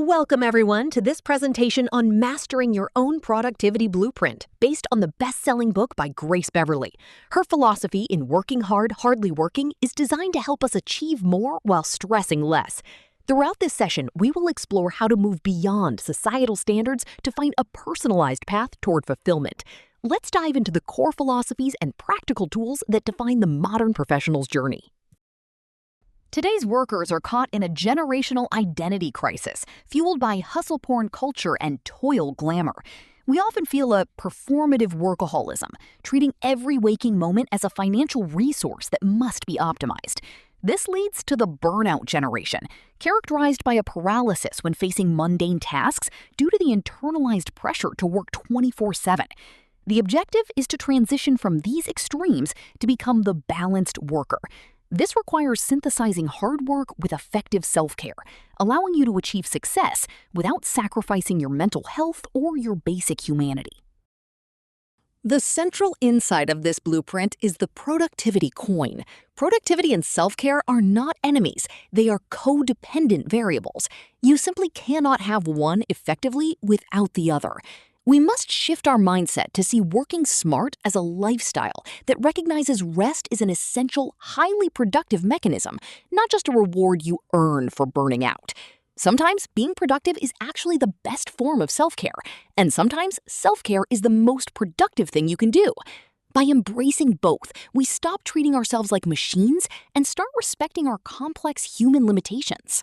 Welcome, everyone, to this presentation on mastering your own productivity blueprint based on the best-selling book by Grace Beverley. Her philosophy in working hard, hardly working is designed to help us achieve more while stressing less. Throughout this session, we will explore how to move beyond societal standards to find a personalized path toward fulfillment. Let's dive into the core philosophies and practical tools that define the modern professional's journey. Today's workers are caught in a generational identity crisis, fueled by hustle-porn culture and toil glamour. We often feel a performative workaholism, treating every waking moment as a financial resource that must be optimized. This leads to the burnout generation, characterized by a paralysis when facing mundane tasks due to the internalized pressure to work 24/7. The objective is to transition from these extremes to become the balanced worker. This requires synthesizing hard work with effective self-care, allowing you to achieve success without sacrificing your mental health or your basic humanity. The central insight of this blueprint is the productivity coin. Productivity and self-care are not enemies. They are codependent variables. You simply cannot have one effectively without the other. We must shift our mindset to see working smart as a lifestyle that recognizes rest is an essential, highly productive mechanism, not just a reward you earn for burning out. Sometimes being productive is actually the best form of self-care, and sometimes self-care is the most productive thing you can do. By embracing both, we stop treating ourselves like machines and start respecting our complex human limitations.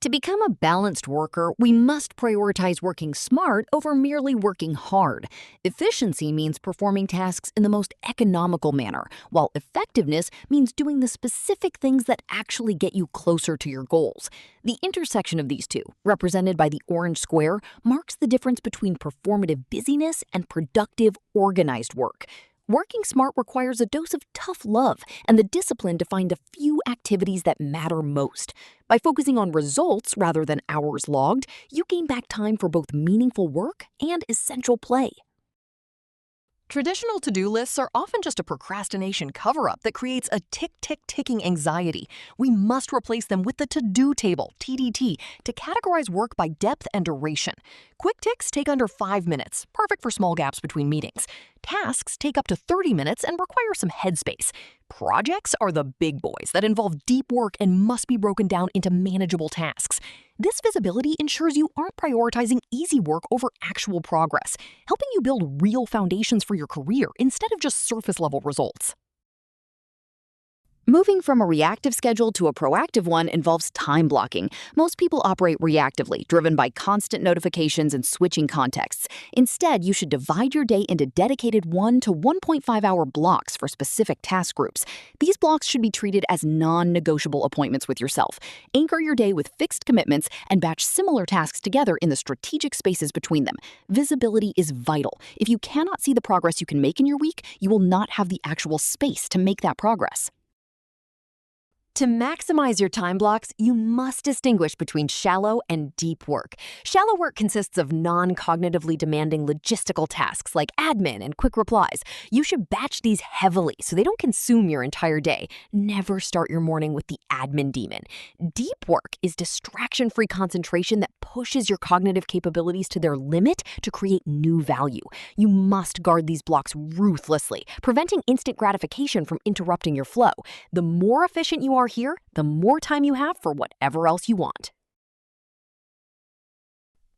To become a balanced worker, we must prioritize working smart over merely working hard. Efficiency means performing tasks in the most economical manner, while effectiveness means doing the specific things that actually get you closer to your goals. The intersection of these two, represented by the orange square, marks the difference between performative busyness and productive, organized work. Working smart requires a dose of tough love and the discipline to find a few activities that matter most. By focusing on results rather than hours logged, you gain back time for both meaningful work and essential play. Traditional to-do lists are often just a procrastination cover-up that creates a tick-tick-ticking anxiety. We must replace them with the to-do table, TDT, to categorize work by depth and duration. Quick ticks take under 5 minutes, perfect for small gaps between meetings. Tasks take up to 30 minutes and require some headspace. Projects are the big boys that involve deep work and must be broken down into manageable tasks. This visibility ensures you aren't prioritizing easy work over actual progress, helping you build real foundations for your career instead of just surface-level results. Moving from a reactive schedule to a proactive one involves time blocking. Most people operate reactively, driven by constant notifications and switching contexts. Instead, you should divide your day into dedicated 1 to 1.5 hour blocks for specific task groups. These blocks should be treated as non-negotiable appointments with yourself. Anchor your day with fixed commitments and batch similar tasks together in the strategic spaces between them. Visibility is vital. If you cannot see the progress you can make in your week, you will not have the actual space to make that progress. To maximize your time blocks, you must distinguish between shallow and deep work. Shallow work consists of non-cognitively demanding logistical tasks like admin and quick replies. You should batch these heavily so they don't consume your entire day. Never start your morning with the admin demon. Deep work is distraction-free concentration that pushes your cognitive capabilities to their limit to create new value. You must guard these blocks ruthlessly, preventing instant gratification from interrupting your flow. The more efficient you are here, the more time you have for whatever else you want.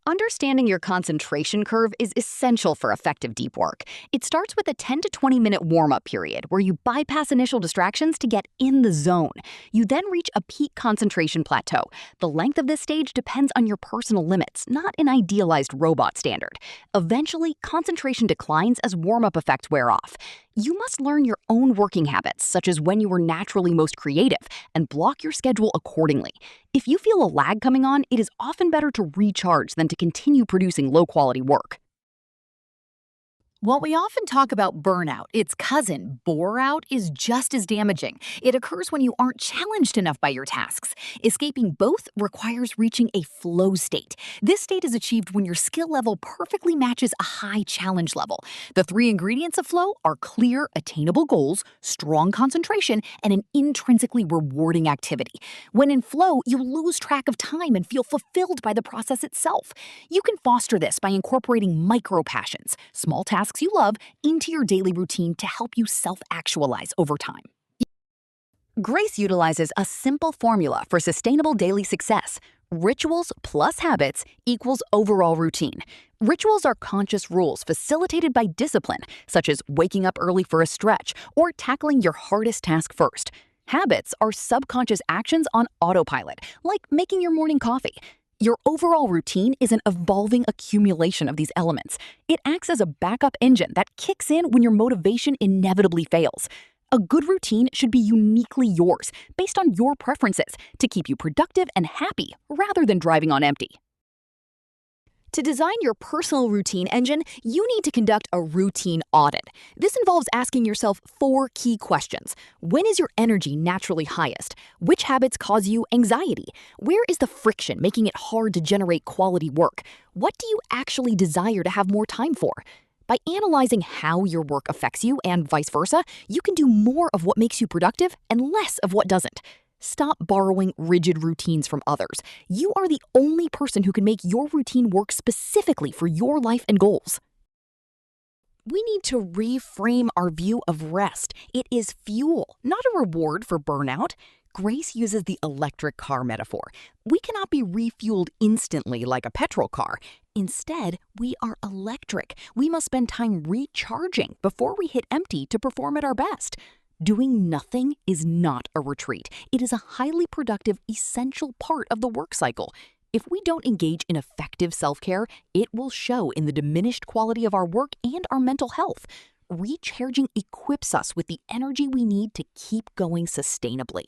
Understanding your concentration curve is essential for effective deep work. It starts with a 10 to 20 minute warm-up period where you bypass initial distractions to get in the zone. You then reach a peak concentration plateau. The length of this stage depends on your personal limits, not an idealized robot standard. Eventually, concentration declines as warm-up effects wear off. You must learn your own working habits, such as when you are naturally most creative, and block your schedule accordingly. If you feel a lag coming on, it is often better to recharge than to continue producing low-quality work. While we often talk about burnout, its cousin, bore-out, is just as damaging. It occurs when you aren't challenged enough by your tasks. Escaping both requires reaching a flow state. This state is achieved when your skill level perfectly matches a high challenge level. The three ingredients of flow are clear, attainable goals, strong concentration, and an intrinsically rewarding activity. When in flow, you lose track of time and feel fulfilled by the process itself. You can foster this by incorporating micro-passions, small tasks you love, into your daily routine to help you self-actualize over time. Grace utilizes a simple formula for sustainable daily success. Rituals plus habits equals overall routine. Rituals are conscious rules facilitated by discipline, such as waking up early for a stretch or tackling your hardest task first. Habits are subconscious actions on autopilot, like making your morning coffee. Your overall routine is an evolving accumulation of these elements. It acts as a backup engine that kicks in when your motivation inevitably fails. A good routine should be uniquely yours, based on your preferences, to keep you productive and happy rather than driving on empty. To design your personal routine engine, you need to conduct a routine audit. This involves asking yourself 4 key questions. When is your energy naturally highest? Which habits cause you anxiety? Where is the friction making it hard to generate quality work? What do you actually desire to have more time for? By analyzing how your work affects you and vice versa, you can do more of what makes you productive and less of what doesn't. Stop borrowing rigid routines from others. You are the only person who can make your routine work specifically for your life and goals. We need to reframe our view of rest. It is fuel, not a reward for burnout. Grace uses the electric car metaphor. We cannot be refueled instantly like a petrol car. Instead, we are electric. We must spend time recharging before we hit empty to perform at our best. Doing nothing is not a retreat. It is a highly productive, essential part of the work cycle. If we don't engage in effective self-care, it will show in the diminished quality of our work and our mental health. Recharging equips us with the energy we need to keep going sustainably.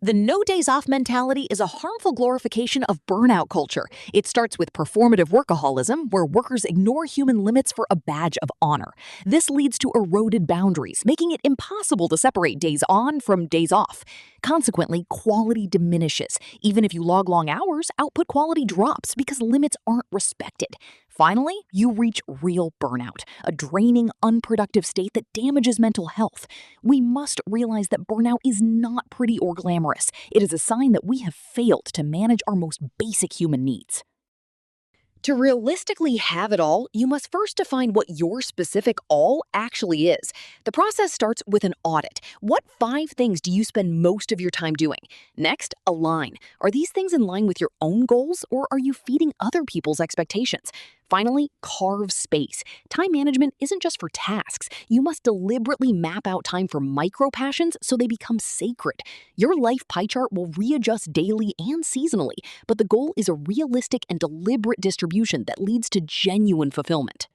The no days off mentality is a harmful glorification of burnout culture. It starts with performative workaholism, where workers ignore human limits for a badge of honor. This leads to eroded boundaries, making it impossible to separate days on from days off. Consequently, quality diminishes. Even if you log long hours, output quality drops because limits aren't respected. Finally, you reach real burnout, a draining, unproductive state that damages mental health. We must realize that burnout is not pretty or glamorous. It is a sign that we have failed to manage our most basic human needs. To realistically have it all, you must first define what your specific all actually is. The process starts with an audit. What 5 things do you spend most of your time doing? Next, align. Are these things in line with your own goals, or are you feeding other people's expectations? Finally, carve space. Time management isn't just for tasks. You must deliberately map out time for micro-passions so they become sacred. Your life pie chart will readjust daily and seasonally, but the goal is a realistic and deliberate distribution that leads to genuine fulfillment.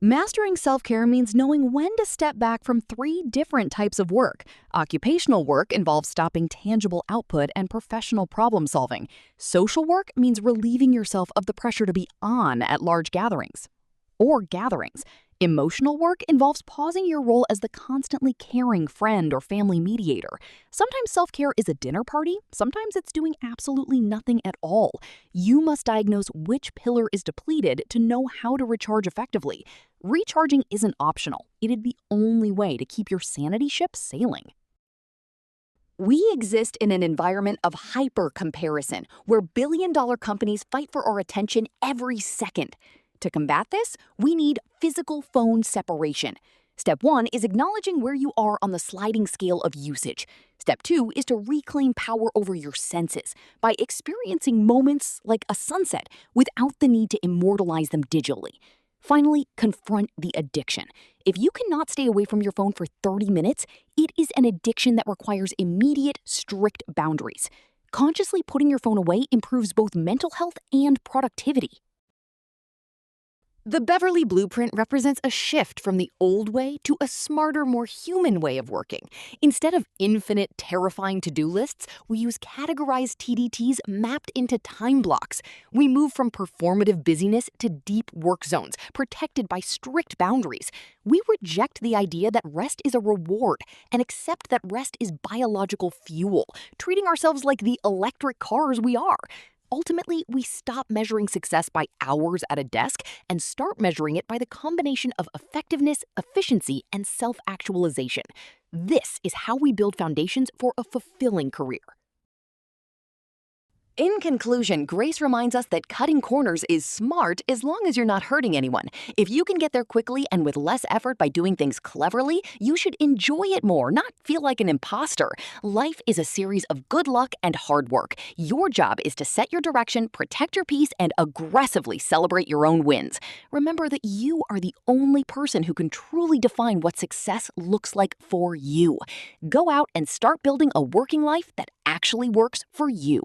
Mastering self-care means knowing when to step back from 3 different types of work. Occupational work involves stopping tangible output and professional problem solving. Social work means relieving yourself of the pressure to be on at large gatherings. Emotional work involves pausing your role as the constantly caring friend or family mediator. Sometimes self-care is a dinner party, sometimes it's doing absolutely nothing at all. You must diagnose which pillar is depleted to know how to recharge effectively. Recharging isn't optional. It is the only way to keep your sanity ship sailing. We exist in an environment of hyper-comparison, where billion-dollar companies fight for our attention every second. To combat this, we need physical phone separation. Step 1 is acknowledging where you are on the sliding scale of usage. Step 2 is to reclaim power over your senses by experiencing moments like a sunset without the need to immortalize them digitally. Finally, confront the addiction. If you cannot stay away from your phone for 30 minutes, it is an addiction that requires immediate, strict boundaries. Consciously putting your phone away improves both mental health and productivity. The Beverley Blueprint represents a shift from the old way to a smarter, more human way of working. Instead of infinite, terrifying to-do lists, we use categorized TDTs mapped into time blocks. We move from performative busyness to deep work zones, protected by strict boundaries. We reject the idea that rest is a reward and accept that rest is biological fuel, treating ourselves like the electric cars we are. Ultimately, we stop measuring success by hours at a desk and start measuring it by the combination of effectiveness, efficiency, and self-actualization. This is how we build foundations for a fulfilling career. In conclusion, Grace reminds us that cutting corners is smart as long as you're not hurting anyone. If you can get there quickly and with less effort by doing things cleverly, you should enjoy it more, not feel like an imposter. Life is a series of good luck and hard work. Your job is to set your direction, protect your peace, and aggressively celebrate your own wins. Remember that you are the only person who can truly define what success looks like for you. Go out and start building a working life that actually works for you.